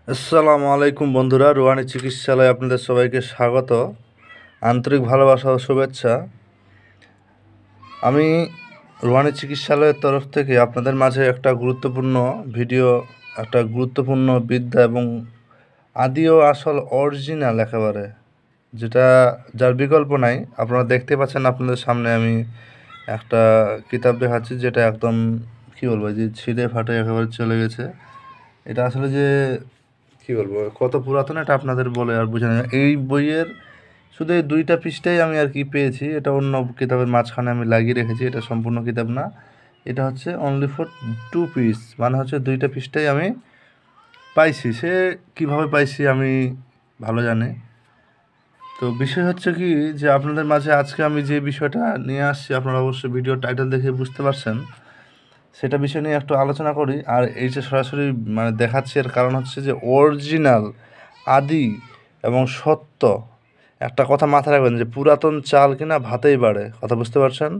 আসসালামু আলাইকুম বন্ধুরা, রুহানি চিকিৎসালয়ে আপনাদের সবাইকে স্বাগত। আন্তরিক ভালোবাসা ও শুভেচ্ছা। আমি রুহানি চিকিৎসালয়ের তরফ থেকে আপনাদের মাঝে একটা গুরুত্বপূর্ণ ভিডিও, একটা গুরুত্বপূর্ণ বিদ্যা এবং আদি ও আসল অরিজিনাল একেবারে, যেটা যার বিকল্প নাই। আপনারা দেখতে পাচ্ছেন আপনাদের সামনে আমি একটা কিতাব দেখাচ্ছি, যেটা একদম কী বলবো, যে ছিঁড়ে ফাটে একেবারে চলে গেছে। এটা আসলে যে কী বলবো, কত পুরাতন এটা আপনাদের বলে আর বোঝানো যায় না। এই বইয়ের শুধু এই 2টা পৃষ্ঠাই আমি আর কি পেয়েছি। এটা অন্য কিতাবের মাঝখানে আমি লাগিয়ে রেখেছি, এটা সম্পূর্ণ কিতাব না। এটা হচ্ছে অনলি ফর 2 পিস, মানে হচ্ছে 2টা পৃষ্ঠাই আমি পাইছি। সে কিভাবে পাইছি আমি ভালো জানি। তো বিষয় হচ্ছে কি, যে আপনাদের মাঝে আজকে আমি যে বিষয়টা নিয়ে আসছি, আপনারা অবশ্যই ভিডিও টাইটেল দেখে বুঝতে পারছেন, সেটা বিষয় নিয়ে একটু আলোচনা করি। আর এই যে সরাসরি মানে দেখাচ্ছি, এর কারণ হচ্ছে যে অরিজিনাল, আদি এবং সত্য। একটা কথা মাথায় রাখবেন, যে পুরাতন চাল কিনা ভাতেই বাড়ে, কথা বুঝতে পারছেন?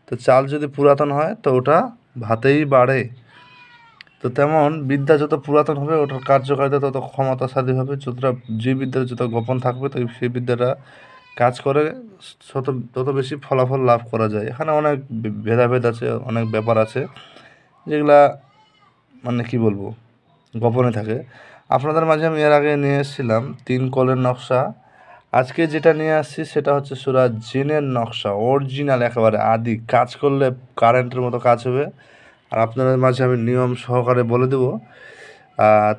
তো চাল যদি পুরাতন হয় তো ওটা ভাতেই বাড়ে। তো তেমন বিদ্যা যত পুরাতন হবে, ওটার কার্যকারিতা তত ক্ষমতাশালী হবে। যতটা যে বিদ্যার যত গোপন থাকবে, তো সেই বিদ্যাটা কাজ করে তত বেশি ফলাফল লাভ করা যায়। এখানে অনেক ভেদাভেদ আছে, অনেক ব্যাপার আছে, যেগুলা মানে কি বলবো, গোপনে থাকে। আপনাদের মাঝে আমি এর আগে নিয়ে এসেছিলাম 3 কলের নকশা। আজকে যেটা নিয়ে আসছি সেটা হচ্ছে সূরা জিনের নকশা, অরিজিনাল একেবারে আদি, কাজ করলে কারেন্টের মতো কাজ হবে। আর আপনাদের মাঝে আমি নিয়ম সহকারে বলে দেবো।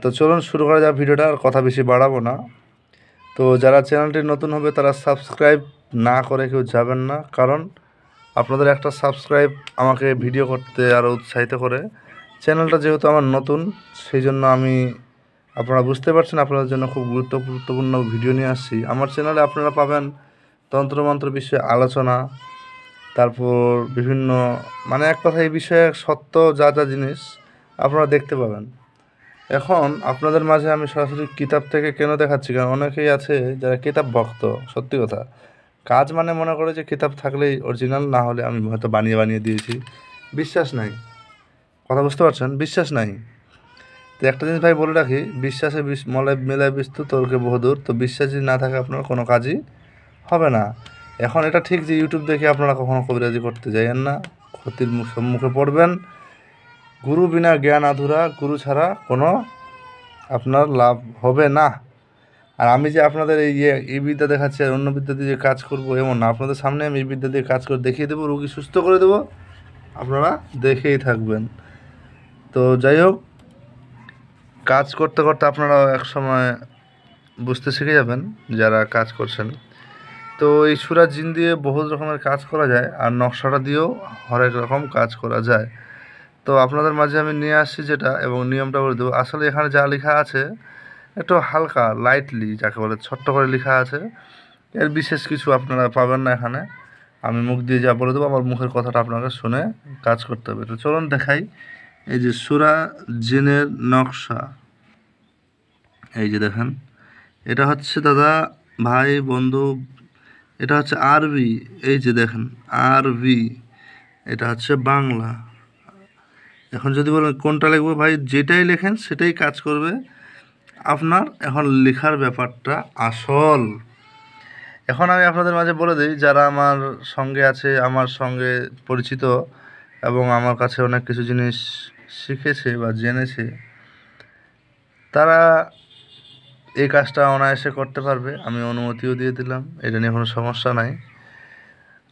তো চলুন শুরু করা যাক ভিডিওটা, আর কথা বেশি বাড়াবো না। তো যারা চ্যানেলটি নতুন হবে তারা সাবস্ক্রাইব না করে কেউ যাবেন না, কারণ আপনাদের একটা সাবস্ক্রাইব আমাকে ভিডিও করতে আরও উৎসাহিত করে। চ্যানেলটা যেহেতু আমার নতুন, সেই জন্য আপনারা বুঝতে পারছেন, আপনাদের জন্য খুব গুরুত্বপূর্ণ ভিডিও নিয়ে আসছি। আমার চ্যানেলে আপনারা পাবেন তন্ত্রমন্ত্র বিষয়ে আলোচনা, তারপর বিভিন্ন, মানে এক কথা এই বিষয়ে সত্য যা যা জিনিস আপনারা দেখতে পাবেন। এখন আপনাদের মাঝে আমি সরাসরি কিতাব থেকে কেন দেখাচ্ছি, কারণ অনেকেই আছে যারা কিতাব ভক্ত। সত্যি কথা, কাজ মানে মনে করে যে কিতাব থাকলেই অরিজিনাল, না হলে আমি হয়তো বানিয়ে বানিয়ে দিয়েছি। বিশ্বাস নাই, কথা বুঝতে পারছেন? বিশ্বাস নাই। তো একটা জিনিস ভাই বলে রাখি, বিশ্বাসে মেলায় বিস্তু তর্কে বহুদূর। তো বিশ্বাস যদি না থাকে, আপনার কোনো কাজই হবে না। এখন এটা ঠিক যে ইউটিউব দেখে আপনারা কখনো কবিরাজি করতে যাইয়েন না, ক্ষতির সম্মুখে পড়বেন। গুরু বিনা জ্ঞান আধুরা, গুরু ছাড়া কোনো আপনার লাভ হবে না। আর আমি যে আপনাদের এই বিদ্যা দেখাচ্ছি আর অন্য বিদ্যা দিয়ে কাজ করবো এমন না, আপনাদের সামনে আমি এই বিদ্যা দিয়ে কাজ করে দেখিয়ে দেবো, রোগী সুস্থ করে দেবো, আপনারা দেখেই থাকবেন। তো যাই হোক, কাজ করতে করতে আপনারা এক সময় বুঝতে শিখে যাবেন যারা কাজ করছেন। তো এই সূরা জিন দিয়ে বহু রকমের কাজ করা যায়, আর নকশাটা দিয়েও হরেক রকম কাজ করা যায়। তো আপনাদের মাঝে আমি নিয়ে আসছি যেটা, এবং নিয়মটা বলে দেবো। আসলে এখানে যা লেখা আছে একটু হালকা লাইটলি, যাকে বলে ছোট্ট করে লেখা আছে, এর বিশেষ কিছু আপনারা পাবেন না এখানে। আমি মুখ দিয়ে যা বলে দেবো, আমার মুখের কথাটা আপনাকে শুনে কাজ করতে হবে। তো চলুন দেখাই। এই যে সূরা জিনের নকশা, এই যে দেখেন, এটা হচ্ছে দাদা, ভাই, বন্ধু, এটা হচ্ছে আরবি। এই যে দেখেন, আরবি। এটা হচ্ছে বাংলা। এখন যদি বলেন কোনটা লিখবো, ভাই যেটাই লেখেন সেটাই কাজ করবে আপনার। এখন লেখার ব্যাপারটা আসল। এখন আমি আপনাদের মাঝে বলে দিই, যারা আমার সঙ্গে আছে, আমার সঙ্গে পরিচিত এবং আমার কাছে অনেক কিছু জিনিস শিখেছে বা জেনেছে, তারা এই কাজটা অনায়াসে করতে পারবে। আমি অনুমতিও দিয়ে দিলাম, এটা নিয়ে কোনো সমস্যা নাই।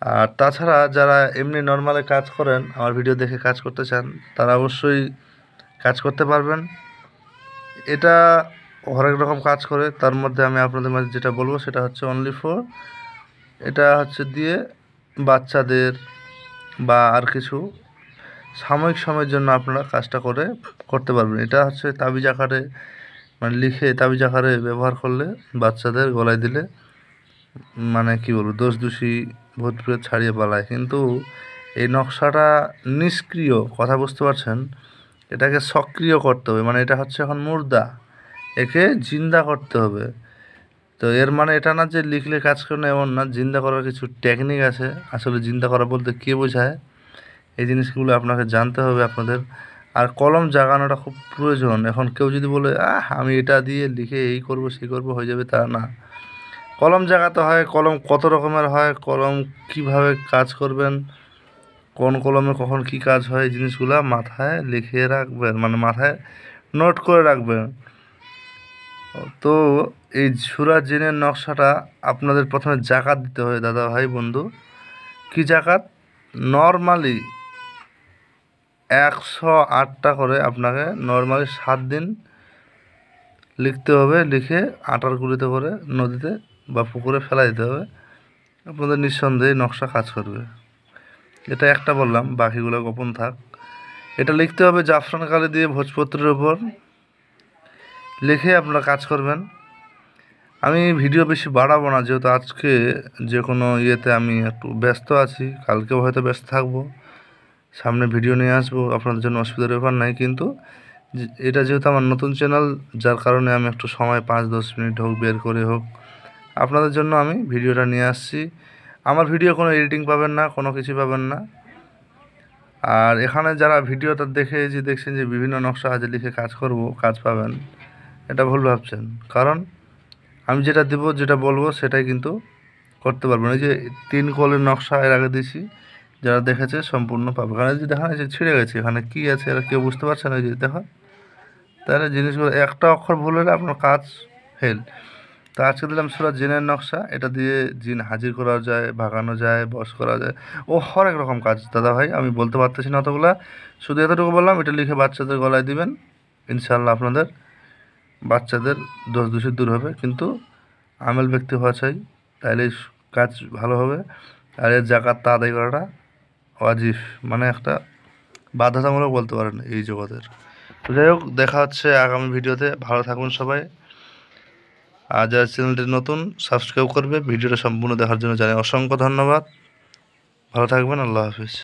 আর তাছাড়া যারা এমনি নর্মালে কাজ করেন, আমার ভিডিও দেখে কাজ করতে চান, তারা অবশ্যই কাজ করতে পারবেন। এটা হরেক রকম কাজ করে, তার মধ্যে আমি আপনাদের মাঝে যেটা বলবো সেটা হচ্ছে অনলি ফর, এটা হচ্ছে দিয়ে বাচ্চাদের বা আর কিছু সাময়িক সময়ের জন্য আপনারা কাজটা করতে পারবেন। এটা হচ্ছে তাবিজ আকারে, মানে লিখে তাবিজ আকারে ব্যবহার করলে, বাচ্চাদের গলায় দিলে, মানে কি বলবো, দোষ দোষী ভূত প্রেত ছাড়িয়ে পালায়। কিন্তু এই নকশাটা নিষ্ক্রিয়, কথা বুঝতে পারছেন? এটাকে সক্রিয় করতে হবে, মানে এটা হচ্ছে এখন মুর্দা, একে জিন্দা করতে হবে। তো এর মানে এটা না যে লিখলে কাজ করে না, এমন না। জিন্দা করার কিছু টেকনিক আছে। আসলে জিন্দা করা বলতে কী বোঝায়, এই জিনিসগুলো আপনাকে জানতে হবে আপনাদের। আর কলম জাগানোটা খুব প্রয়োজন। এখন কেউ যদি বলে আমি এটা দিয়ে লিখে এই করব সেই করব হয়ে যাবে, তা না। কলম জাগাতে হয়। কলম কত রকমের হয়, কলম কিভাবে কাজ করবেন, কোন কলমে কখন কি কাজ হয়, এই জিনিসগুলো মাথায় লিখে রাখবেন, মানে মাথায় নোট করে রাখবেন। তো এই সূরা জিনের নকশাটা আপনাদের প্রথমে জাকাত দিতে হয় দাদা ভাই বন্ধু। কি জাকাত? নর্মালি 108টা করে আপনাকে নর্মালি 7 দিন লিখতে হবে। লিখে আটার গুঁড়িতে করে নদীতে বা পুকুরে ফেলা দিতে হবে। আপনাদের নিঃসন্দেহে নকশা কাজ করবে। এটা একটা বললাম, বাকিগুলো গোপন থাক। এটা লিখতে হবে জাফরান কালি দিয়ে ভোজপত্রের উপর লিখে আপনারা কাজ করবেন। আমি ভিডিও বেশি বাড়াবো না, যেহেতু আজকে যে কোনো ইয়েতে আমি একটু ব্যস্ত আছি, কালকেও হয়তো ব্যস্ত থাকবো, সামনে ভিডিও নিয়ে আসবো, আপনাদের জন্য অসুবিধার ব্যাপার নাই। কিন্তু এটা যেহেতু আমার নতুন চ্যানেল, যার কারণে আমি একটু সময় 5-10 মিনিট হোক বের করে হোক আপনাদের জন্য আমি ভিডিওটা নিয়ে আসছি। আমার ভিডিও কোনো এডিটিং পাবেন না, কোনো কিছু পাবেন না। আর এখানে যারা ভিডিওটা দেখে যে দেখছেন যে বিভিন্ন নকশা হাতে লিখে কাজ করব, কাজ পাবেন, এটা ভুল ভাবছেন। কারণ আমি যেটা দেব, যেটা বলবো সেটাই কিন্তু করতে পারবেন। এই যে 3 কলের নকশা এর আগে দিয়েছি, যারা দেখেছে সম্পূর্ণ পাবে। কারণ এই যে দেখা যে ছিঁড়ে গেছে, এখানে কী আছে এরা কেউ বুঝতে পারছে না। যে দেখো, তাহলে জিনিসগুলো একটা অক্ষর ভুল হলে আপনার কাজ ফেল। তো আজকে দিলাম সূরা জিনের নকশা। এটা দিয়ে জিন হাজির করা যায়, ভাগানো যায়, বশ করা যায়, ও হরেক রকম কাজ দাদা ভাই। আমি বলতে পারতেছি না অতগুলা, শুধু এতটুকু বললাম। এটা লিখে বাচ্চাদের গলায় দিবেন, ইনশাআল্লাহ আপনাদের বাচ্চাদের দোষ দূষিত দূর হবে। কিন্তু আমেল ব্যক্তি হওয়া চাই, তাইলে কাজ ভালো হবে। আর এর জাকাতটা আদায় করাটা ওয়াজিব, মানে একটা বাধ্যতামূলক বলতে পারেন এই জগতের। তো যাই হোক, দেখা হচ্ছে আগামী ভিডিওতে। ভালো থাকুন সবাই। আর যারা চ্যানেলটি নতুন, সাবস্ক্রাইব করবে। ভিডিওটা সম্পূর্ণ দেখার জন্য জানাই অসংখ্য ধন্যবাদ। ভালো থাকবেন। আল্লাহ হাফিজ।